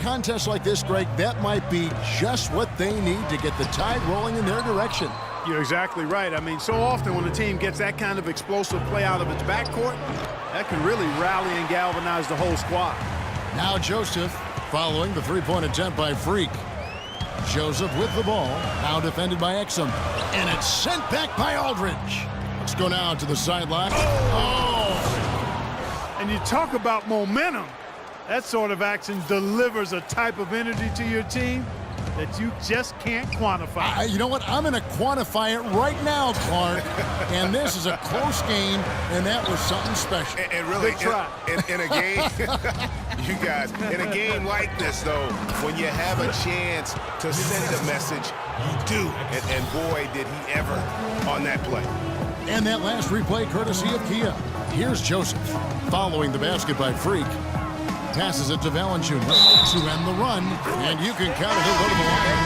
contest like this, Greg, that might be just what they need to get the tide rolling in their direction. You're exactly right. I mean, so often when a team gets that kind of explosive play out of its backcourt, that can really rally and galvanize the whole squad. Now Joseph following the three-point attempt by Freak. Joseph with the ball, now defended by Exum. And it's sent back by Aldridge. Let's go now to the sideline. Oh! And you talk about momentum. That sort of action delivers a type of energy to your team that you just can't quantify. You know what? I'm going to quantify it right now, Clark. And this is a close game, and that was something special. And really, in a game, you guys, in a game like this, though, when you have a chance to send a message, you do. And boy, did he ever on that play. And that last replay courtesy of Kia. Here's Joseph following the basket by Freak. Passes it to Valanciunas to end the run, and you can count it. He'll go to the line.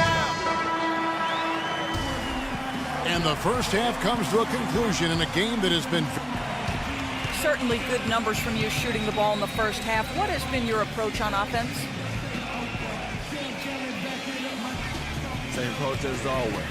And the first half comes to a conclusion in a game that has been certainly good numbers from you shooting the ball in the first half. What has been your approach on offense? Same approach as always.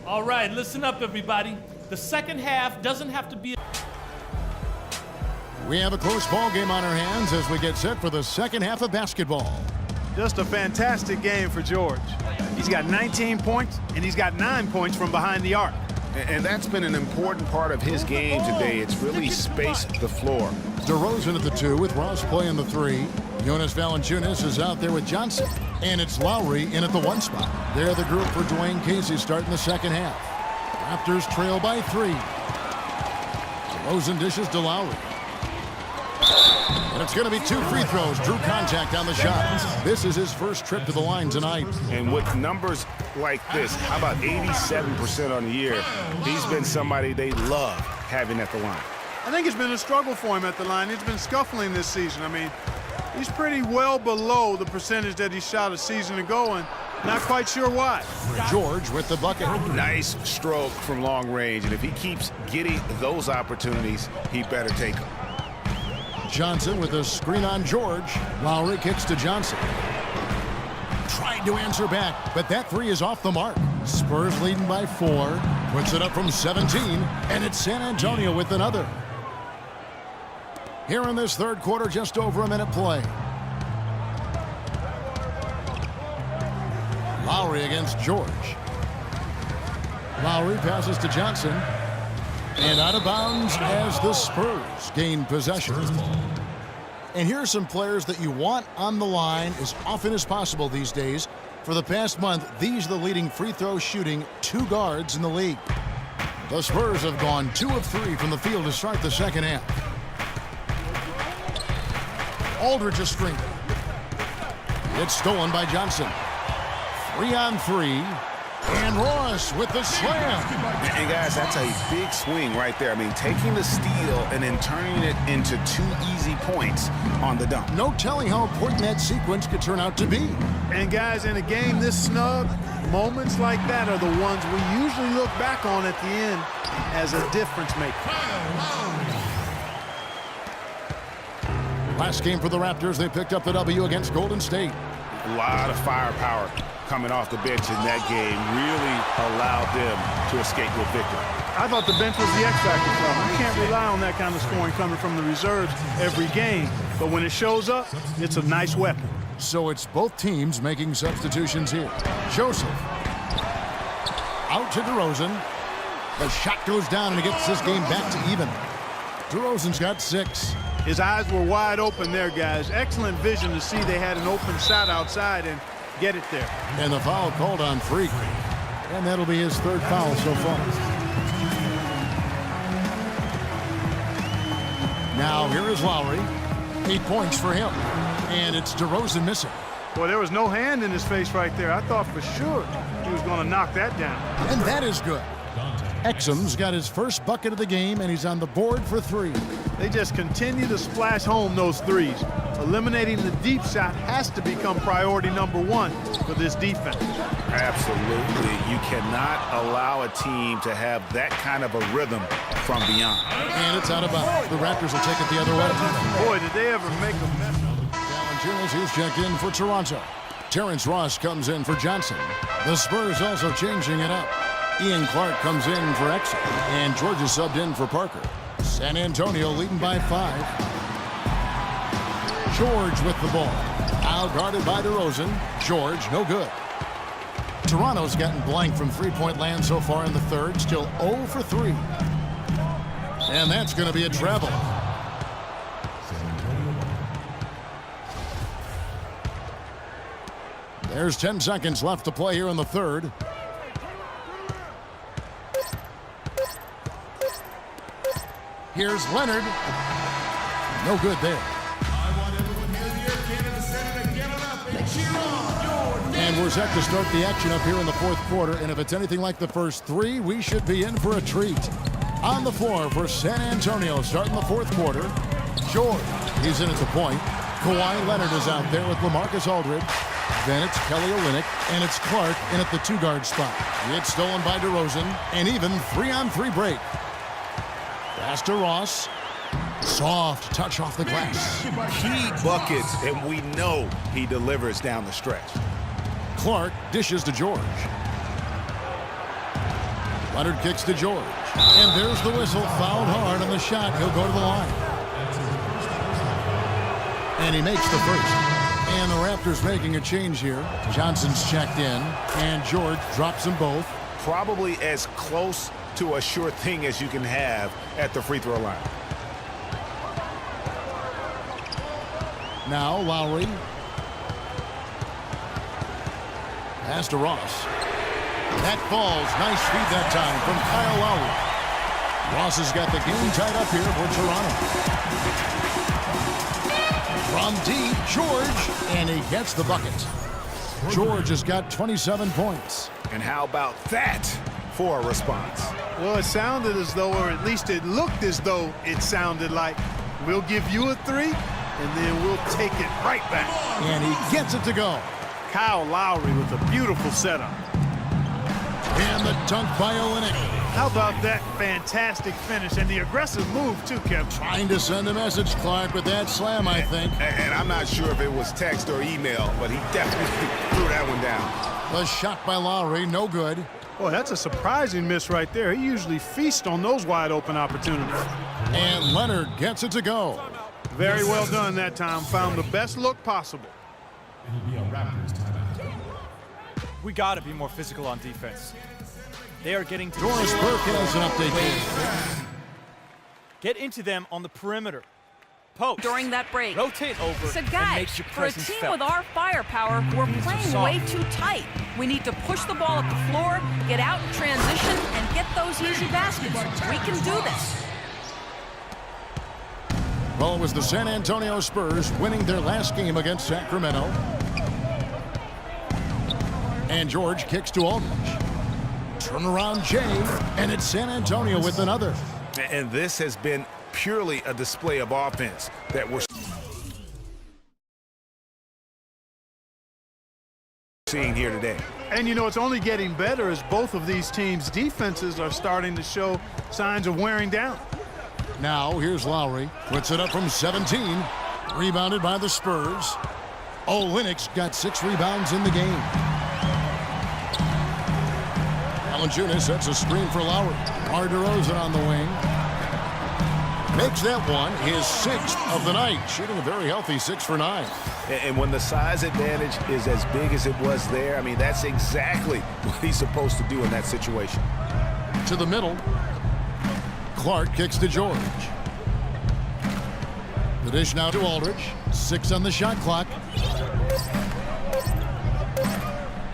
All right, listen up, everybody. The second half doesn't have to be. We have a close ball game on our hands as we get set for the second half of basketball. Just a fantastic game for George. He's got 19 points, and he's got 9 points from behind the arc. And that's been an important part of his game today. It's really spaced the floor. DeRozan at the 2 with Ross playing the 3. Jonas Valanciunas is out there with Johnson. And it's Lowry in at the 1 spot. They're the group for Dwayne Casey starting the second half. Raptors trail by 3. DeRozan dishes to Lowry. And it's going to be 2 free throws. Drew contact on the shot. This is his first trip to the line tonight. And with numbers like this, how about 87% on the year? He's been somebody they love having at the line. I think it's been a struggle for him at the line. He's been scuffling this season. I mean, he's pretty well below the percentage that he shot a season ago, and not quite sure why. George with the bucket. Nice stroke from long range, and if he keeps getting those opportunities, he better take them. Johnson with a screen on George. Lowry kicks to Johnson. Tried to answer back, but that 3 is off the mark. Spurs leading by 4. Puts it up from 17, and it's San Antonio with another. Here in this third quarter, just over a minute play. Lowry against George. Lowry passes to Johnson. And out of bounds as the Spurs gain possession. And here are some players that you want on the line as often as possible these days. For the past month, these are the leading free throw shooting 2 guards in the league. The Spurs have gone 2 of 3 from the field to start the second half. Aldridge a string. It's stolen by Johnson. 3 on 3. And Ross with the slam. And guys, that's a big swing right there. I mean, taking the steal and then turning it into 2 easy points on the dunk. No telling how important that sequence could turn out to be. And guys, in a game this snug, moments like that are the ones we usually look back on at the end as a difference maker. Last game for the Raptors, they picked up the W against Golden State. A lot of firepower coming off the bench in that game really allowed them to escape with victory. I thought the bench was the X factor for them. You can't rely on that kind of scoring coming from the reserves every game. But when it shows up, it's a nice weapon. So it's both teams making substitutions here. Joseph. Out to DeRozan. The shot goes down and he gets this game back to even. DeRozan's got 6. His eyes were wide open there, guys. Excellent vision to see they had an open shot outside and get it there. And the foul called on Freak. And that'll be his 3rd foul so far. Now here is Lowry. 8 points for him. And it's DeRozan missing. Boy, there was no hand in his face right there. I thought for sure he was going to knock that down. And that is good. Exum's got his first bucket of the game, and he's on the board for 3. They just continue to splash home those threes. Eliminating the deep shot has to become priority number 1 for this defense. Absolutely. You cannot allow a team to have that kind of a rhythm from beyond. And it's out of bounds. The Raptors will take it the other way. Boy, did they ever make a mess of it. Valanciunas, he's checked in for Toronto. Terrence Ross comes in for Johnson. The Spurs also changing it up. Ian Clark comes in for Exum. And George is subbed in for Parker. San Antonio leading by 5. George with the ball. Out guarded by DeRozan. George, no good. Toronto's gotten blank from three-point land so far in the third. Still 0 for 3. And that's going to be a travel. There's 10 seconds left to play here in the third. Here's Leonard. No good there. And we're set to start the action up here in the fourth quarter. And if it's anything like the first 3, we should be in for a treat. On the floor for San Antonio, starting the fourth quarter. George, he's in at the point. Kawhi Leonard is out there with LaMarcus Aldridge. Then it's Kelly Olynyk, and it's Clark in at the 2-guard spot. It's stolen by DeRozan, and even 3-on-3 break. Pass to Ross. Soft touch off the glass. Key buckets, and we know he delivers down the stretch. Clark dishes to George. Leonard kicks to George. And there's the whistle. Fouled hard on the shot. He'll go to the line. And he makes the first. And the Raptors making a change here. Johnson's checked in. And George drops them both. Probably as close to a sure thing as you can have at the free throw line. Now Lowry. Pass to Ross. That falls. Nice feed that time from Kyle Lowry. Ross has got the game tied up here for Toronto. From deep, George, and he gets the bucket. George has got 27 points. And how about that for a response? Well, it sounded as though, or at least it looked as though it sounded like, we'll give you a 3, and then we'll take it right back. And he gets it to go. Kyle Lowry with a beautiful setup. And the dunk by Olynyk. How about that fantastic finish and the aggressive move, too, Kevin? Trying to send a message, Clark, with that slam, I think. And I'm not sure if it was text or email, but he definitely threw that one down. The shot by Lowry, no good. Boy, that's a surprising miss right there. He usually feasts on those wide-open opportunities. And Leonard gets it to go. Very well done that time. Found the best look possible. We got to be more physical on defense. They are getting to Doris Burke has an update. Get into them on the perimeter. Post. During that break. Rotate over So and guys, makes your for a presence team felt. with our firepower, we're playing way too tight. We need to push the ball up the floor, get out in transition, and get those easy baskets. We can do this. Well, it was the San Antonio Spurs winning their last game against Sacramento. And George kicks to Aldridge. Turnaround Jay, and it's San Antonio with another. And this has been purely a display of offense that we're seeing here today. And you know, it's only getting better as both of these teams' defenses are starting to show signs of wearing down. Now, here's Lowry. Puts it up from 17. Rebounded by the Spurs. Olynyk's got 6 rebounds in the game. Valanciunas sets a screen for Lowry. DeRozan on the wing. Makes that one his 6th of the night. Shooting a very healthy 6 for 9. And when the size advantage is as big as it was there, I mean, that's exactly what he's supposed to do in that situation. To the middle. Clark kicks to George. The dish now to Aldridge. 6 on the shot clock.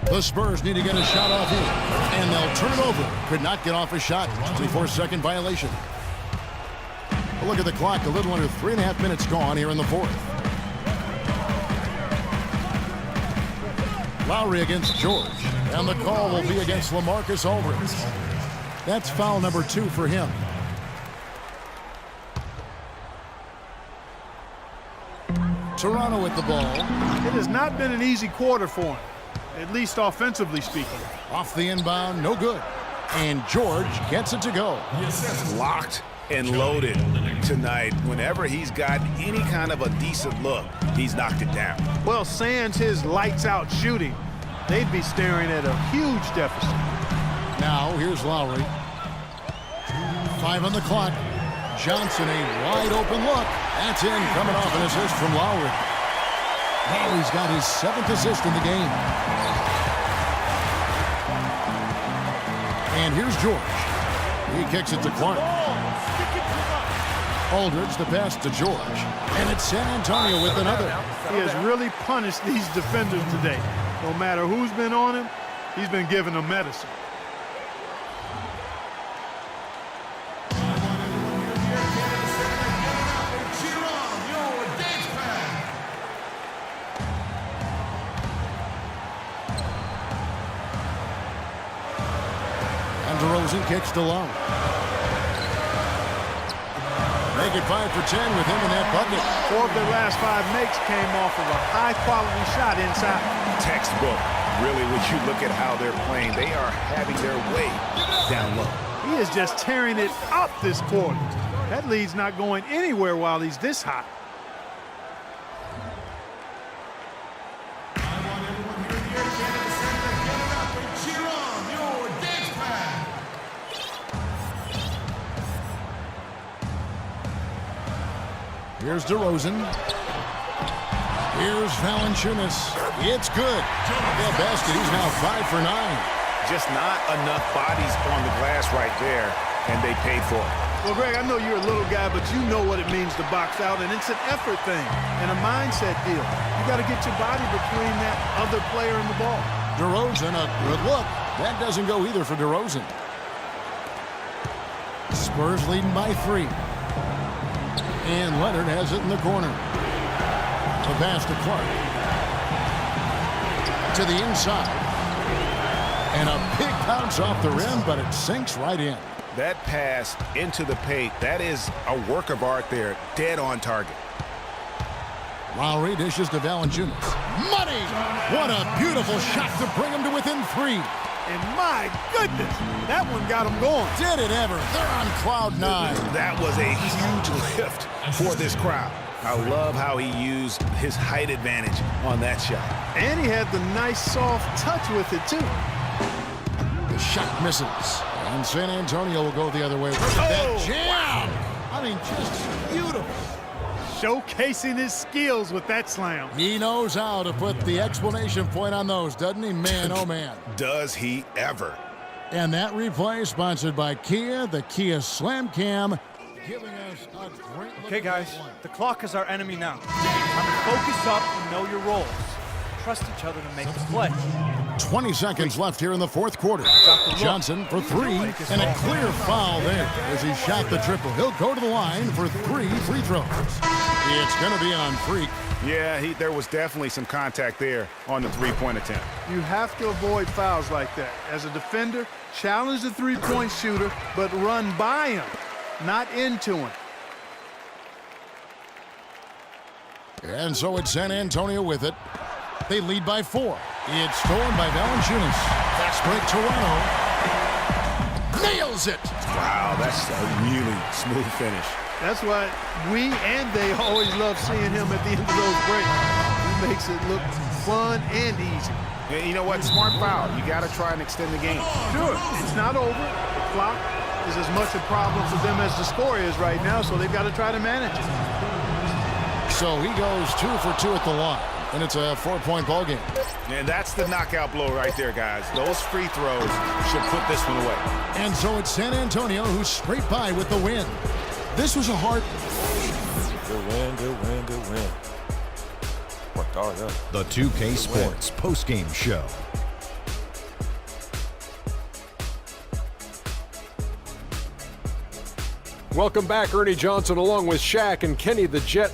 The Spurs need to get a shot off here. And they'll turn it over. Could not get off a shot. 24-second violation. Look at the clock, a little under 3.5 minutes gone here in the fourth. Lowry against George, and the call will be against LaMarcus Aldridge. That's foul number 2 for him. Toronto with the ball. It has not been an easy quarter for him, at least offensively speaking. Off the inbound, no good. And George gets it to go. Locked and loaded tonight. Whenever he's got any kind of a decent look, he's knocked it down. Well, sans his lights-out shooting, they'd be staring at a huge deficit. Now, here's Lowry. 5 on the clock. Johnson, a wide-open look. That's in, coming off an assist from Lowry. Lowry's got his 7th assist in the game. And here's George. He kicks it to Clark. Aldridge, the pass to George. And it's San Antonio with another. He has really punished these defenders today. No matter who's been on him, he's been giving them medicine. DeRozan kicks to Low. Make it 5 for 10 with him in that bucket. 4 of their last 5 makes came off of a high-quality shot inside. Textbook. Really, when you look at how they're playing, they are having their way down low. He is just tearing it up this quarter. That lead's not going anywhere while he's this hot. Here's DeRozan. Here's Valanciunas. It's good. That basket, he's now 5 for 9. Just not enough bodies on the glass right there, and they paid for it. Well, Greg, I know you're a little guy, but you know what it means to box out, and it's an effort thing and a mindset deal. You got to get your body between that other player and the ball. DeRozan, a good look. That doesn't go either for DeRozan. Spurs leading by 3. And Leonard has it in the corner. The pass to Clark. To the inside. And a big bounce off the rim, but it sinks right in. That pass into the paint, that is a work of art there. Dead on target. Lowry dishes to Valanciunas. Money! What a beautiful shot to bring him to within 3. And my goodness, that one got him going. Did it ever? They're on cloud 9. That was a huge lift for this crowd. I love how he used his height advantage on that shot. And he had the nice soft touch with it, too. The shot misses. And San Antonio will go the other way. Look at that jam! I mean, just beautiful. Showcasing his skills with that slam. He knows how to put the exclamation point on those, doesn't he? Man, oh man. Does he ever? And that replay sponsored by Kia, the Kia Slam Cam, giving us a great look. Okay, guys, the clock is our enemy now. Time to focus up and know your roles. Trust each other to make the play. 20 seconds left here in the fourth quarter. Johnson for 3, and a clear foul there as he shot the triple. He'll go to the line for 3 free throws. It's going to be on Freak. Yeah, there was definitely some contact there on the three-point attempt. You have to avoid fouls like that. As a defender, challenge the three-point shooter, but run by him, not into him. And so it's San Antonio with it. They lead by 4. It's stolen by Valanciunas. Fast break Toronto. Nails it! Wow, that's a really smooth finish. That's why we and they always love seeing him at the end of those breaks. He makes it look fun and easy. And you know what? Smart foul. You got to try and extend the game. Sure, it's not over. The clock is as much a problem for them as the score is right now, so they've got to try to manage it. So he goes 2 for 2 at the line, and it's a 4-point ball game. And that's the knockout blow right there, guys. Those free throws should put this one away. And so it's San Antonio who scraped by with the win. This was a hard... Good win, good win, good win. Worked hard, huh? The 2K Sports postgame show. Welcome back, Ernie Johnson, along with Shaq and Kenny the Jet.